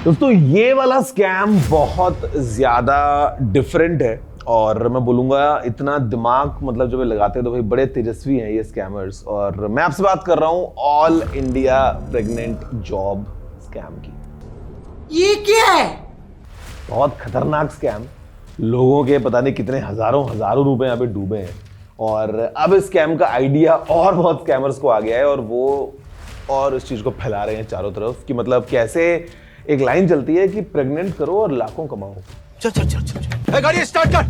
दोस्तों ये वाला स्कैम बहुत ज्यादा डिफरेंट है और मैं बोलूंगा इतना दिमाग मतलब जब ये लगाते हैं तो भाई बड़े तेजस्वी हैं ये स्कैमर्स। और मैं आपसे बात कर रहा हूं all India pregnant job scam की। ये क्या है? बहुत खतरनाक स्कैम, लोगों के पता नहीं कितने हजारों रुपए यहाँ पे डूबे हैं। और अब इस स्कैम का आइडिया और बहुत स्कैमर्स को आ गया है और वो और इस चीज को फैला रहे हैं चारों तरफ कि मतलब कैसे एक लाइन चलती है कि प्रेग्नेंट करो और लाखों कमाओ। चल चल चल चल गाड़ी स्टार्ट कर।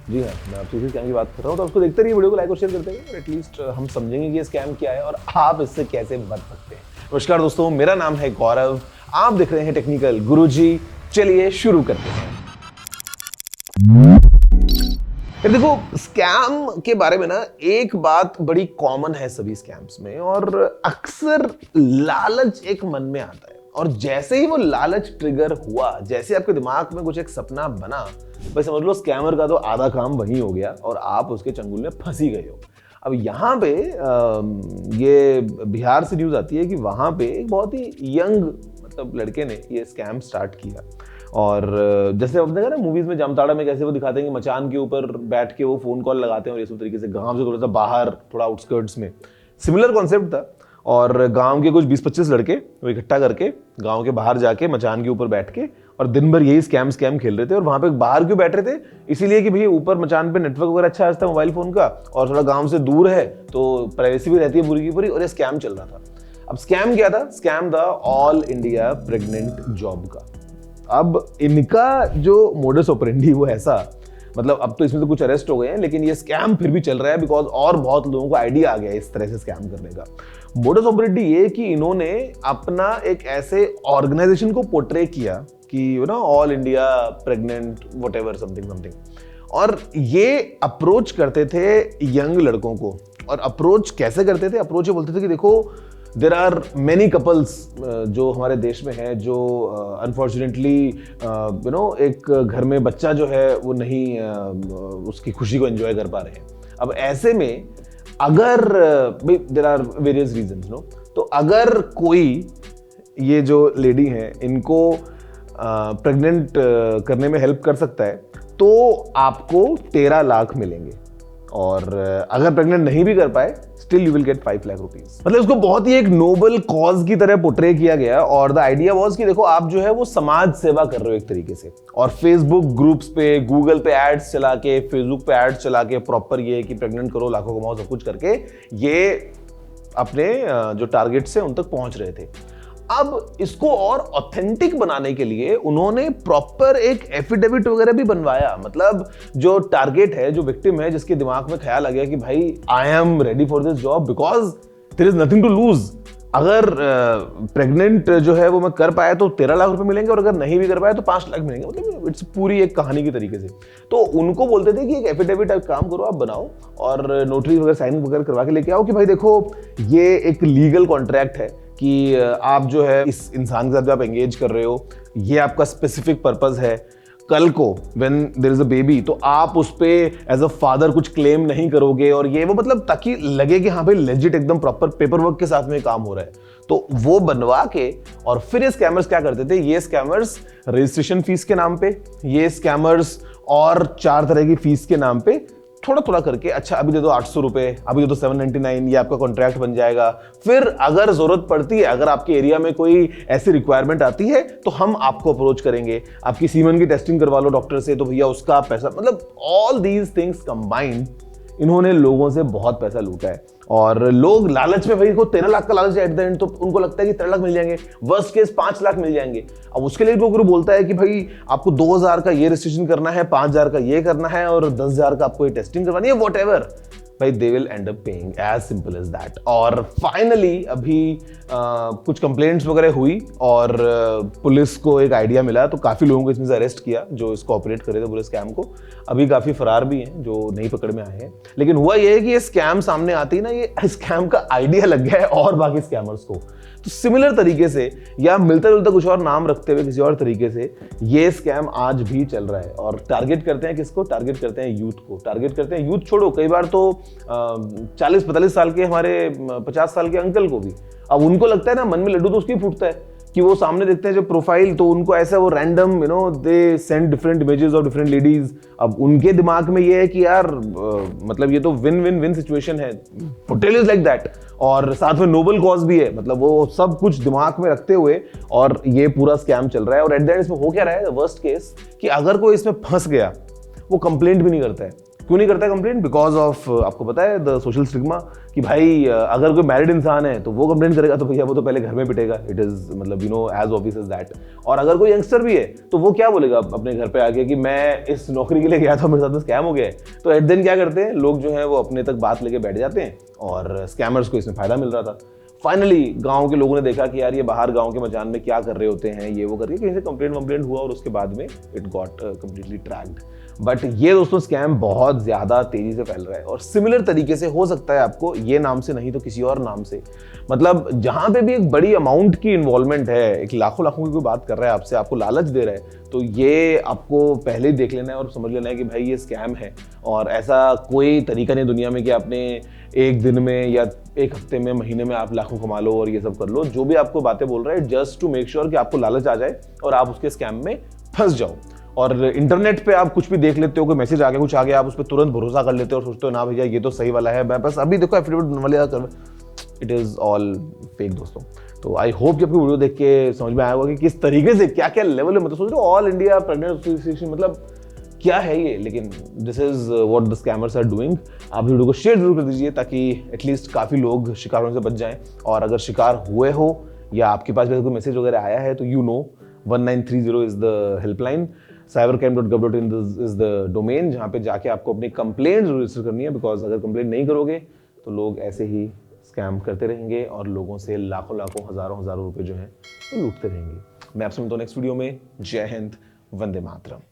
जी हाँ, मैं आपसे इसी स्कैम की बात कर रहा हूँ, तो उसको देखते रहिए, वीडियो को लाइक और शेयर करते हैं और एटलीस्ट हम समझेंगे कि ये स्कैम क्या है और आप इससे कैसे बच सकते हैं। नमस्कार दोस्तों, मेरा नाम है गौरव, आप देख रहे हैं टेक्निकल गुरुजी। चलिए शुरू करते हैं। देखो, स्कैम के बारे में ना एक बात बड़ी कॉमन है सभी स्कैम्स में और अक्सर लालच एक मन में आता है और जैसे ही वो लालच ट्रिगर हुआ, जैसे आपके दिमाग में कुछ एक सपना बना, भाई समझ लो स्कैमर का तो आधा काम वही हो गया और आप उसके चंगुल में फंसी गए हो। अब यहाँ पे ये बिहार से न्यूज़ आती है कि वहाँ पे एक बहुत ही यंग मतलब लड़के ने ये स्कैम स्टार्ट किया। और जैसे आपने देखा ना मूवीज में जामताड़ा में कैसे वो दिखाते हैं कि मचान के ऊपर बैठ के वो फोन कॉल लगाते हैं और ये सब तरीके से गांव से थोड़ा सा बाहर, थोड़ा आउटस्कर्ट्स में सिमिलर कॉन्सेप्ट था। और गांव के कुछ 20-25 लड़के वो इकट्ठा करके गांव के बाहर जाके मचान के ऊपर बैठ के और दिन भर यही स्कैम खेल रहे थे। और वहां पे बाहर क्यों बैठ रहे थे? इसीलिए कि भैया ऊपर मचान पे नेटवर्क वगैरह अच्छा आता है मोबाइल फोन का और थोड़ा गाँव से दूर है तो प्राइवेसी भी रहती है पूरी की पूरी। और ये स्कैम चल रहा था। अब स्कैम क्या था? स्कैम था ऑल इंडिया प्रेग्नेंट जॉब का। अब इनका जो मोडस ऑपरेंडी वो ऐसा, मतलब अब तो इसमें तो कुछ अरेस्ट हो गए हैं लेकिन ये स्कैम फिर भी चल रहा है बिकॉज और बहुत लोगों को आइडिया आ गया है इस तरह से स्कैम करने का। मोडस ऑपरेंडी ये कि इन्होंने अपना एक ऐसे ऑर्गेनाइजेशन को पोर्ट्रे किया कि you know all India pregnant whatever something, और ये अप्रोच करते थे यंग लड़कों को। और अप्रोच कैसे करते थे? अप्रोच ये बोलते थे कि देखो देर आर मेनी कपल्स जो हमारे देश में है जो अनफॉर्चुनेटली यू नो एक घर में बच्चा जो है वो नहीं उसकी खुशी को एंजॉय कर पा रहे हैं। अब ऐसे में अगर there are various reasons know, तो अगर कोई ये जो लेडी हैं इनको प्रेग्नेंट करने में हेल्प कर सकता है तो आपको 13 लाख मिलेंगे। और अगर प्रेग्नेंट नहीं भी कर पाए still you will get 5 lakh rupees. मतलब इसको बहुत ही एक नोबल कॉज की तरह पोर्ट्रे किया गया और द आइडिया वाज कि देखो आप जो है वो समाज सेवा कर रहे हो एक तरीके से। और फेसबुक ग्रुप्स पे, गूगल पे एड्स चला के, फेसबुक पे एड्स चला के प्रॉपर ये कि प्रेग्नेंट करो लाखों कमाओ सब कुछ करके ये अपने जो टारगेट्स है उन तक पहुंच रहे थे। अब इसको और ऑथेंटिक बनाने के लिए उन्होंने प्रॉपर एक एफिडेविट वगैरह भी बनवाया। मतलब जो टारगेट है, जो विक्टिम है, जिसके दिमाग में ख्याल आ गया कि भाई I am ready for this job because there is nothing to lose. अगर प्रेग्नेंट जो है वो मैं कर पाया तो 13 लाख रुपए मिलेंगे और अगर नहीं भी कर पाया तो 5 लाख मिलेंगे। मतलब इट्स पूरी एक कहानी की तरीके से। तो उनको बोलते थे कि एक एफिडेविट आप काम करो, आप बनाओ और नोटरी वगैरह साइन वगैरह करवा के लेके आओ कि भाई देखो ये एक लीगल कॉन्ट्रैक्ट है कि आप जो है इस इंसान के साथ आप एंगेज कर रहे हो, ये आपका स्पेसिफिक पर्पस है। कल को when there is a baby तो आप उस पे एज अ फादर कुछ क्लेम नहीं करोगे और ये वो, मतलब ताकि लगे कि हाँ भाई लेजिट एकदम प्रॉपर पेपर वर्क के साथ में काम हो रहा है। तो वो बनवा के और फिर ये स्कैमर्स क्या करते थे? ये स्कैमर्स रजिस्ट्रेशन फीस के नाम पे, ये स्कैमर्स और 4 तरह की फीस के नाम पे थोड़ा थोड़ा करके, अच्छा अभी दे दो 800 रुपए, अभी दे दो 799, ये आपका कॉन्ट्रैक्ट बन जाएगा। फिर अगर जरूरत पड़ती है, अगर आपके एरिया में कोई ऐसी रिक्वायरमेंट आती है तो हम आपको अप्रोच करेंगे, आपकी सीमन की टेस्टिंग करवा लो डॉक्टर से तो भैया उसका पैसा। मतलब ऑल दीज थिंग्स कंबाइंड इन्होंने लोगों से बहुत पैसा लूटा है। और लोग लालच में, भाई को 13 लाख का लालच है एट द एंड, तो उनको लगता है कि 13 लाख मिल जाएंगे, वर्स्ट केस 5 लाख मिल जाएंगे। अब उसके लिए लोग बोलता है कि भाई आपको 2000 का ये रजिस्ट्रेशन करना है, 5000 का ये करना है और 10,000 का आपको ये टेस्टिंग करवानी है, वॉट एवर, भाई they will end up paying, as simple as that. और फाइनली अभी कुछ कंप्लेंट्स वगैरह हुई और पुलिस को एक आइडिया मिला तो काफी लोगों को इसमें से अरेस्ट किया जो इसको ऑपरेट करे थे पूरे स्कैम को। अभी काफी फरार भी हैं जो नई पकड़ में आए हैं। लेकिन हुआ ये है कि ये स्कैम सामने आती है ना, ये स्कैम का आइडिया लग गया है और बाकी स्कैमर्स को। तो सिमिलर तरीके से या मिलता जुलता कुछ और नाम रखते हुए किसी और तरीके से ये स्कैम आज भी चल रहा है। और टारगेट करते हैं किसको? टारगेट करते हैं यूथ को, टारगेट करते हैं यूथ छोड़ो, कई बार तो 40-45 साल के हमारे 50 साल के अंकल को भी। अब उनको लगता है ना, मन में लड्डू तो उसकी फूटता है कि वो सामने देखते हैं जो प्रोफाइल, तो उनको ऐसा वो random they send different images of different ladies. अब उनके दिमाग में ये है कि यार मतलब ये तो विन विन विन सिचुएशन है, होटल इज लाइक दैट, और साथ में नोबल कॉज भी है, मतलब वो सब कुछ दिमाग में रखते हुए और ये पूरा स्कैम चल रहा है। और एट द एंड इसमें हो क्या रहा है, वर्स्ट केस, कि अगर कोई इसमें फंस गया वो कंप्लेंट भी नहीं करता है। क्यों नहीं करता है कंप्लेंट? बिकॉज ऑफ, आपको पता है, द सोशल स्टिग्मा, कि भाई अगर कोई मैरिड इंसान है तो वो कंप्लेंट करेगा तो भैया वो तो पहले घर में पिटेगा। इट इज मतलब एज ऑब्वियस एज दैट। और अगर कोई यंगस्टर भी है तो वो क्या बोलेगा अपने घर पे आके कि मैं इस नौकरी के लिए गया था, मेरे साथ में स्कैम हो गया है। तो एट देन क्या करते हैं लोग जो है वो अपने तक बात लेके बैठ जाते हैं, और स्कैमर्स को इसमें फायदा मिल रहा था। फाइनली गांव के लोगों ने देखा कि यार ये बाहर गांव के मचान में क्या कर रहे होते हैं, ये वो करके कहीं से कंप्लेंट हुआ, और उसके बाद में it got completely tracked. But ये दोस्तों स्कैम बहुत ज्यादा तेजी से फैल रहा है, और सिमिलर तरीके से हो सकता है आपको ये नाम से नहीं तो किसी और नाम से, मतलब जहां पे भी एक बड़ी अमाउंट की इन्वॉल्वमेंट है, एक लाखों लाखों की कोई बात कर रहा है आपसे, आपको लालच दे रहा है, तो ये आपको पहले ही देख लेना है और समझ लेना है कि भाई ये स्कैम है। और ऐसा कोई तरीका नहीं दुनिया में कि आपने एक दिन में या एक हफ्ते में, महीने में आप लाखों कमा लो और ये सब कर लो। जो भी आपको बातें बोल रहा है जस्ट टू मेक श्योर कि आपको लालच आ जाए और आप उसके स्कैम में फंस जाओ। और इंटरनेट पे आप कुछ भी देख लेते हो, कोई मैसेज आ गया, कुछ आ गया, आप उस पर तुरंत भरोसा कर लेते हो और सोचते हो ना भैया ये तो सही वाला है, मैं बस अभी देखो एफिडेविट बनवा लिया कर। इट इज ऑल फेक दोस्तों। तो आई होप कि आपको वीडियो देख के समझ में आया होगा कि किस तरीके से क्या क्या लेवल है। मतलब सोच रहे हो ऑल इंडिया प्रेग्नेंट एसोसिएशन, मतलब क्या है ये, लेकिन this is what the scammers are doing. आप वीडियो को शेयर जरूर कर दीजिए ताकि एटलीस्ट काफ़ी लोग शिकार होने से बच जाएं। और अगर शिकार हुए हो या आपके पास कोई मैसेज वगैरह आया है तो 1930 is the helpline, cybercrime.gov.in is the domain जहाँ पे जाके आपको अपनी कंप्लेंट रजिस्टर करनी है। बिकॉज अगर कंप्लेंट नहीं करोगे तो लोग ऐसे ही स्कैम करते रहेंगे और लोगों से लाखों लाखों हजारों रुपए जो हैं वो लूटते रहेंगे। मैं आपसे मिलता हूँ नेक्स्ट वीडियो में। जय हिंद, वंदे मातरम।